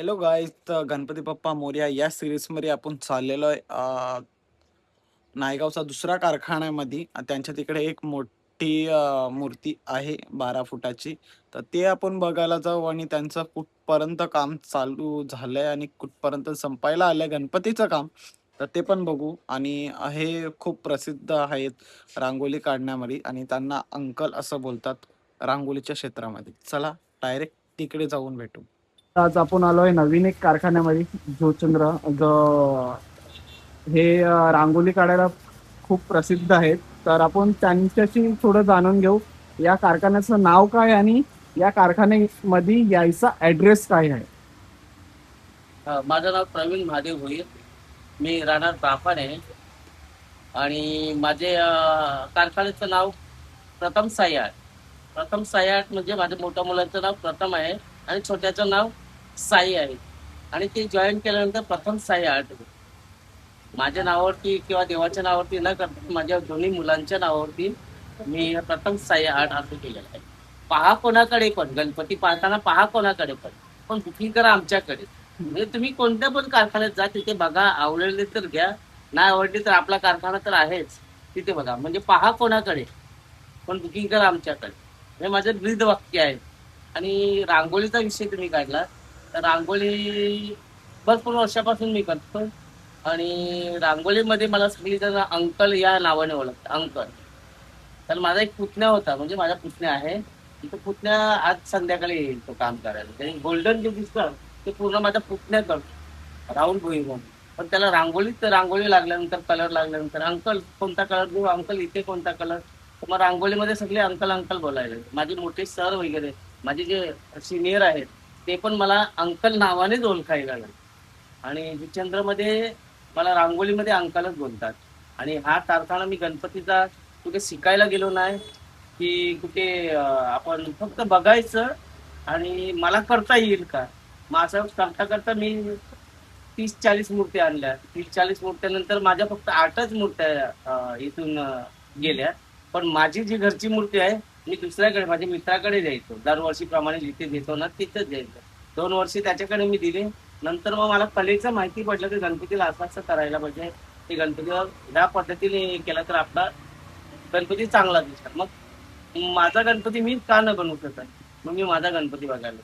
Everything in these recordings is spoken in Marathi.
हॅलो गाईज, तर गणपती बाप्पा मोरया या सिरीजमध्ये आपण चाललेलो आहे नायगावचा दुसरा कारखान्यामध्ये. त्यांच्या तिकडे एक मोठी मूर्ती आहे 12 फुटाची. तर ते आपण बघायला जाऊ आणि त्यांचं कुठपर्यंत काम चालू झालंय आणि कुठपर्यंत संपायला आलंय गणपतीचं काम. तर ते पण बघू. आणि हे खूप प्रसिद्ध आहेत रांगोळी काढण्यामध्ये आणि त्यांना अंकल असं बोलतात रांगोळीच्या क्षेत्रामध्ये. चला डायरेक्ट तिकडे जाऊन भेटू. आज आपण आलोय नवीन एक कारखान्यामध्ये. जोचंद्र जो हे रांगोळी काढायला खूप प्रसिद्ध आहेत. तर आपण त्यांच्याशी थोडं जाणून घेऊ या कारखान्याचं नाव काय आणि या कारखान्यामध्ये यायचा ऍड्रेस काय आहे. माझं नाव प्रवीण महादेव भोईर. मी राहणार प्रापण आहे आणि माझे कारखान्याचं नाव प्रथम साई आर्ट. प्रथम साई आर्ट म्हणजे माझ्या मोठ्या मुलाचं नाव प्रथम आहे आणि छोट्याचं नाव साई आहे. आणि ते जॉईन केल्यानंतर प्रथम साई आर्ट. माझ्या नावावरती किंवा देवाच्या नावावरती न करता माझ्या दोन्ही मुलांच्या नावावरती मी प्रथम साई आर्ट असं केलेलं आहे. पहा कोणाकडे पण, गणपती पाहताना पहा कोणाकडे पण बुकिंग करा आमच्याकडे. म्हणजे तुम्ही कोणत्या पण कारखान्यात जा, तिथे बघा, आवडले तर घ्या, नाही आवडली तर आपला कारखाना तर आहेच, तिथे बघा. म्हणजे पहा कोणाकडे पण बुकिंग करा आमच्याकडे, हे माझं ब्रीद वाक्य आहे. आणि रांगोळीचा विषय तुम्ही काढला तर रांगोळी भरपूर वर्षापासून मी करतो. आणि रांगोळीमध्ये मला सगळीजण अंकल या नावाने ओळखतात, अंकल. तर माझा एक पुतण्या होता, म्हणजे माझा पुतण्या आहे. तो पुतण्या आज संध्याकाळी येईल तो काम करायला. त्याने गोल्डन जे दिसतं ते पूर्ण माझा पुतण्या करतो, राहुल भोईर म्हणून. पण त्याला रांगोळी लागल्यानंतर, कलर लागल्यानंतर, अंकल कोणता कलर देऊ, अंकल इथे कोणता कलर. तर मग रांगोळीमध्ये सगळे अंकल अंकल बोलायले. माझे मोठे सर वगैरे, माझे जे सिनियर आहेत, ते पण मला अंकल नावानेच ओळखायला लागले. आणि जिचंद्रमध्ये मला रांगोळीमध्ये अंकलच बोलतात. आणि हा कारखाना मी गणपतीचा कुठे शिकायला गेलो नाही की कुठे आपण फक्त बघायचं आणि मला करता येईल का. मग असं करता करता मी 30-40 मूर्त्या आणल्या. 30-40 मूर्त्यानंतर माझ्या फक्त 8च मूर्त्या इथून गेल्या. पण माझी जी घरची मूर्ती आहे मी दुसऱ्याकडे, माझ्या मित्राकडे द्यायचो. दरवर्षीप्रमाणे जिथे देतो ना तिथंच द्यायचं. 2 वर्ष त्याच्याकडे मी दिले. नंतर मग मला कलेचं माहिती पडलं की गणपतीला असं असं करायला पाहिजे. ते गणपतीला ह्या पद्धतीने केला तर आपला गणपती चांगला दिसणार. मग माझा गणपती मी का न बनवू शकत. मग मी माझा गणपती बघायला,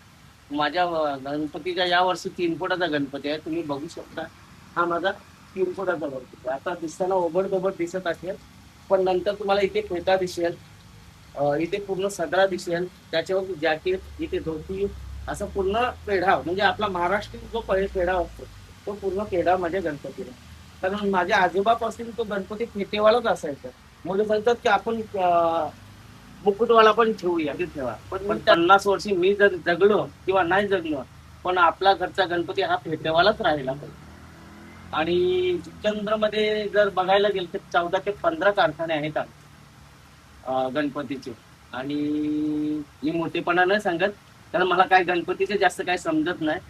माझ्या गणपतीच्या या वर्षी 3 फुटाचा गणपती आहे, तुम्ही बघू शकता. हा माझा 3 फुटाचा गणपती आता दिसताना ओबड दिसत असेल, पण नंतर तुम्हाला इथे फेटा दिसेल, इथे पूर्ण सदरा दिसेल, त्याच्यावर जॅकेट, इथे धोती, असं पूर्ण पेढा, म्हणजे आपला महाराष्ट्रीयन जो पेढा असतो तो पूर्ण पेढा माझ्या गणपतीला. कारण माझ्या आजोबापासून तो गणपती फेटेवालाच असायचा. मुलं म्हणतात की आपण मुकुटवाला पण ठेवूया, ते ठेवा. पण 50 वर्षी मी जर जगलो किंवा नाही जगलो, पण आपला घरचा गणपती हा फेटेवालाच राहिला पाहिजे. आणि चंद्रमध्ये जर बघायला गेलं तर 14 ते 15 कारखाने आहेत गणपतीचे. आणि मी मोठेपणा नाही सांगत, कारण मला काय गणपतीचे जास्त काय समजत नाही.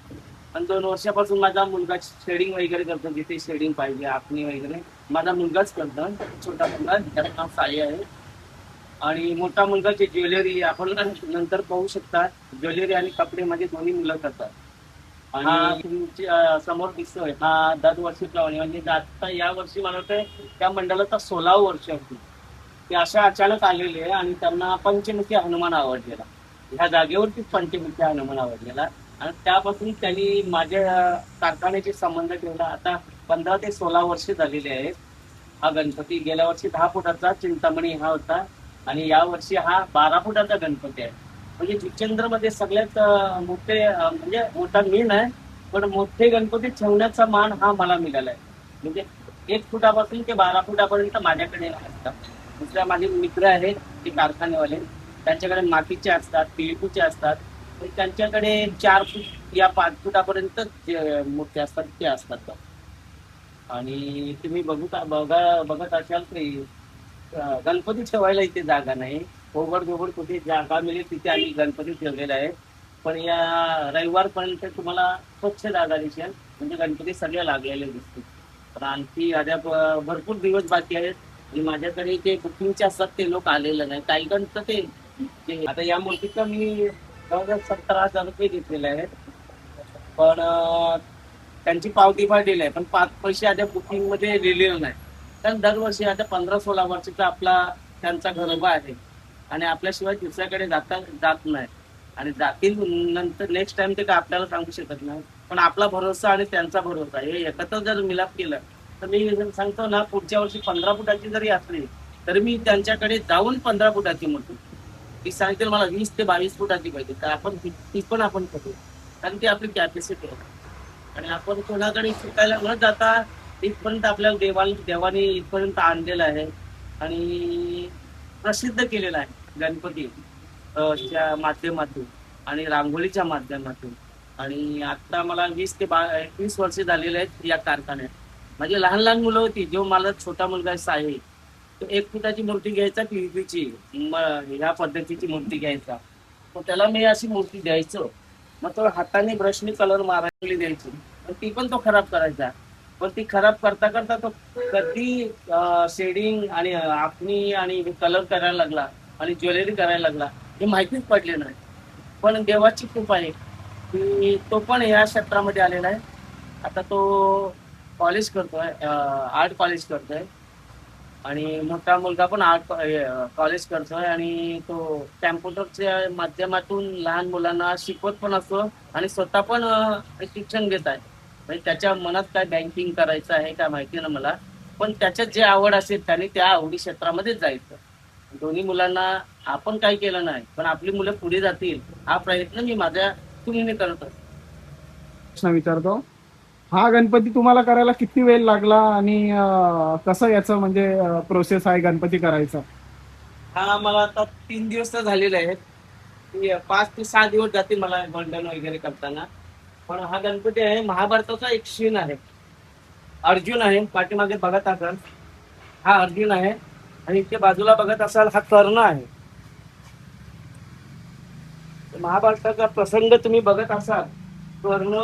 पण 2 वर्षापासून माझा मुलगा शेडिंग वगैरे करतो, जिथे शेडिंग पाहिजे, आखणी वगैरे माझा मुलगाच करतो. छोटा मुलगा, त्याचं नाव साई आहे. आणि मोठा मुलगा जे ज्वेलरी आपण नंतर पाहू शकता, ज्वेलरी आणि कपडे माझे दोन्ही मुलं करतात. आणि तुमच्या समोर दिसतोय हा दरवर्षीप्रमाणे, म्हणजे आता या वर्षी मला वाटतं त्या मंडळाचा 16वं वर्ष होती. ते अशा अचानक आलेले आणि त्यांना पंचमुखी हनुमान आवडलेला. ह्या जागेवरतीच पंचमुखी हनुमान आवडलेला आणि त्यापासून त्यांनी माझ्या कारखान्याशी संबंध ठेवला. आता 15 ते 16 वर्ष झालेले आहेत. हा गणपती गेल्या वर्षी 10 फुटाचा चिंतामणी हा होता आणि या वर्षी हा 12 फुटाचा गणपती आहे. म्हणजे जिचंद्रमध्ये सगळ्यात मोठे, म्हणजे मोठा मी नाही, पण मोठे गणपती ठेवण्याचा मान हा मला मिळाला आहे. म्हणजे 1 फुटापासून ते 12 फुटापर्यंत माझ्याकडे असतात. दुसऱ्या माझे मित्र आहेत ते कारखानेवाले, त्यांच्याकडे मातीचे असतात, पिळकूचे असतात. त्यांच्याकडे 4 फूट या 5 फुटापर्यंत जे मूर्ती असतात ते असतात. आणि तुम्ही बघत असाल की गणपती ठेवायला इथे जागा नाही. ओबड कुठे जागा मिळेल तिथे आम्ही गणपती ठेवलेला आहे. पण या रविवारपर्यंत तुम्हाला स्वच्छ जागा दिसेल, म्हणजे गणपती सगळे लागलेले दिसतील. पण आणखी अद्याप भरपूर दिवस बाकी आहेत. आणि माझ्याकडे जे बुकिंगचे असतात ते लोक आलेले नाही. काही गणपती आता या मूर्तीचं मी जवळजवळ 17,000 रुपये घेतलेले आहेत. पण त्यांची पावती दिली आहे, पण 5 पैसे आता बुकिंग मध्ये लिहिलेलं नाही. कारण दरवर्षी आता 15-16 वर्षाचा आपला त्यांचा गरबा आहे आणि आपल्याशिवाय दुसऱ्याकडे जात नाही. आणि जातील नंतर नेक्स्ट टाइम ते काय आपल्याला सांगू शकत नाही. पण आपला भरोसा आणि त्यांचा भरोसा हे एकत्र जर मिलाप केलं तर मी सांगतो ना, पुढच्या वर्षी 15 फुटाची जरी असली तरी मी त्यांच्याकडे जाऊन 15 फुटाची मूर्ती, ती सांगतील मला 20 ते 22 फुटाची पाहिजे, तर आपण ती पण आपण करू. कारण ती आपली कॅपॅसिटी आहे. आणि आपण कोणाकडे शिकायला न जाता इथपर्यंत आपल्याला देवाने इथपर्यंत आणलेलं आहे आणि प्रसिद्ध केलेलं आहे गणपती च्या माध्यमातून आणि रांगोळीच्या माध्यमातून. आणि आता मला 20 ते 21 वर्ष झालेले आहेत या कारखान्यात. माझी लहान लहान मुलं होती, जो मला छोटा मुलगा आहे तो 1 फुटाची मूर्ती घ्यायचा, पीव्हीपीची ह्या पद्धतीची मूर्ती घ्यायचा. तर त्याला मी अशी मूर्ती द्यायचो, मग तो हाताने ब्रशने कलर मारायला द्यायची, पण ती पण तो खराब करायचा. पण ती खराब करता करता तो कधी शेडिंग आणि आखणी आणि कलर करायला लागला आणि ज्वेलरी करायला लागला हे माहितीच पडले नाही. पण देवाची खूप आहे की तो पण या क्षेत्रामध्ये आलेला आहे. आता तो कॉलेज करतोय, आर्ट कॉलेज करतोय आणि मोठा मुलगा पण आर्ट कॉलेज करतोय आणि तो कॅम्प्युटरच्या माध्यमातून लहान मुलांना शिकवत पण असतो आणि स्वतः पण शिक्षण घेत आहे. म्हणजे त्याच्या मनात काय बँकिंग करायचं आहे काय माहिती ना मला, पण त्याच्यात जे आवड असेल त्याने त्या आवडी क्षेत्रामध्येच जायचं. दोन्ही मुलांना आपण काही केलं नाही, पण आपली मुलं पुढे जातील हा प्रयत्न मी माझ्या तुम्ही करत असतो. प्रश्न विचारतो. हा गणपती तुम्हाला करायला किती वेळ लागला आणि कसं याचं म्हणजे प्रोसेस आहे गणपती करायचा? हा मला आता 3 दिवस तर झालेले आहेत. 5 ते 6 दिवस जातील मला गोल्डन वगैरे करताना. पण हा गणपती आहे महाभारताचा एक शीन आहे. अर्जुन आहे पाठीमागे बघत असाल, हा अर्जुन आहे आणि इथे बाजूला बघत असाल हा कर्ण आहे. महाभारताचा प्रसंग तुम्ही बघत असाल, कर्ण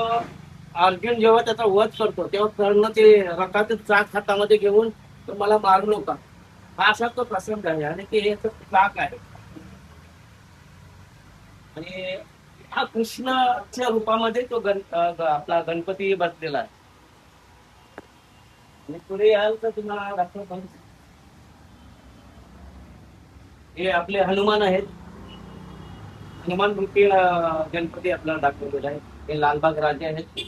अर्जुन जेव्हा त्याचा वध करतो तेव्हा कर्ण ते रथाचं चाक हातामध्ये घेऊन तो मला मारू नका, हा असा तो प्रसंग आहे आणि ते याचं चाक आहे. आणि हा कृष्णाच्या रूपामध्ये तो आपला गणपती बसलेला आहे. आणि पुढे याल तर तुम्हाला दाखवतो, हे आपले हनुमान आहेत. हनुमान मूर्ती गणपती आपल्याला दाखवलेला आहे. हे लालबाग राजे आहेत.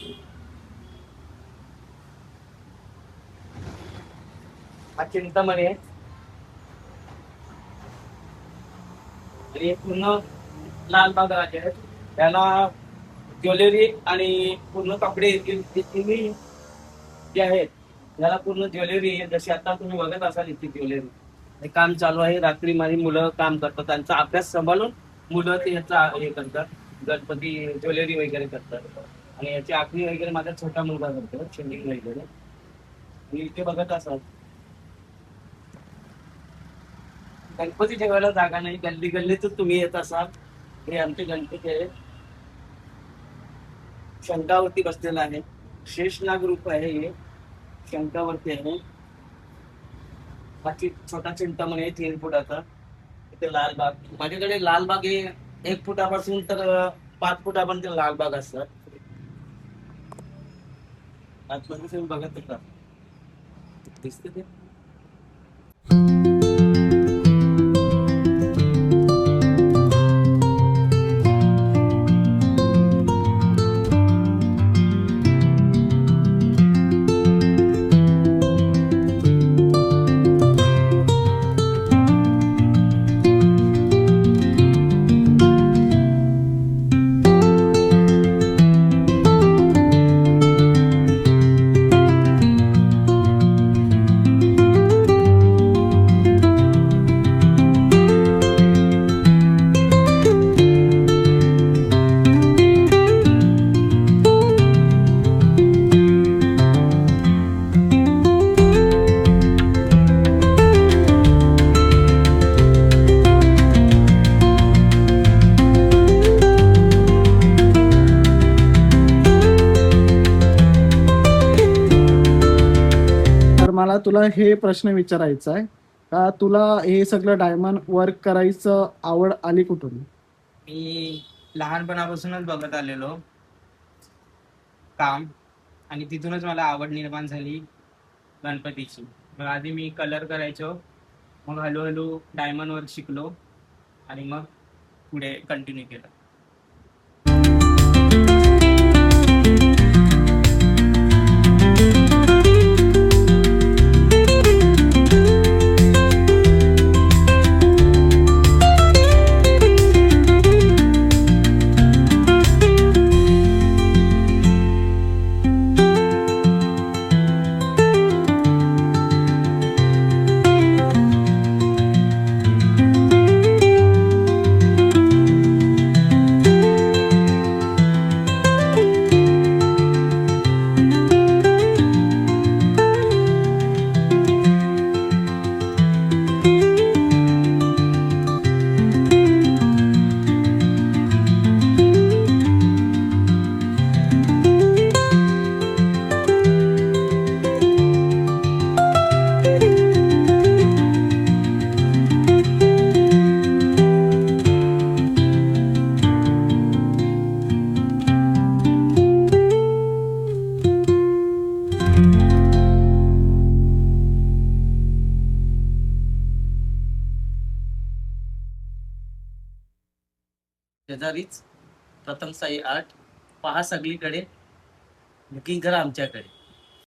हा चिंतामणी आहे आणि हे पूर्ण लालबाग राजे आहेत. त्याला ज्वेलरी आणि पूर्ण कपडे येतील, ते तुम्ही जे आहेत याला पूर्ण ज्वेलरी आहे. जशी आता तुम्ही बघत असाल इथे ज्वेलरी हे काम चालू आहे. रात्री माझी मुलं काम करतात, त्यांचा अभ्यास सांभाळून मुलं ते ह्याचा हे करतात, गणपती ज्वेलरी वगैरे करतात. आणि याची आखणी वगैरे माझा छोटा मुलगा करतो, शेंडिंग वगैरे. आणि इथे बघत असाल गणपती ठेवायला जागा नाही, गल्ली गल्लीतून तुम्ही येत असाल. हे आमचे गणपती आहेत. शंकावरती बसलेला आहे, शेषनाग रूप आहे हे, शंकावरती आहे. बाकी छोटा चिंतामणी आहे 3 फुटाचा. इथे लालबाग, माझ्याकडे लालबाग हे 1 फुटापासून तर 5 फुटापर्यंत लालबाग असतात. आतमध्ये तुम्ही बघत होता दिसते ते. मला तुला हे प्रश्न विचारायचा आहे का तुला हे सगळं डायमंड वर्क करायचं आवड आली कुठून? मी लहानपणापासूनच बघत आलेलो. काम आणि तिथूनच मला आवड निर्माण झाली गणपतीची. मग आधी मी कलर करायचो, मग हळूहळू डायमंड वर्क शिकलो आणि मग पुढे कंटिन्यू केलं. शेजारीच प्रथम साई आर्ट, पहा सगळीकडे, बुकिंग करा आमच्याकडे.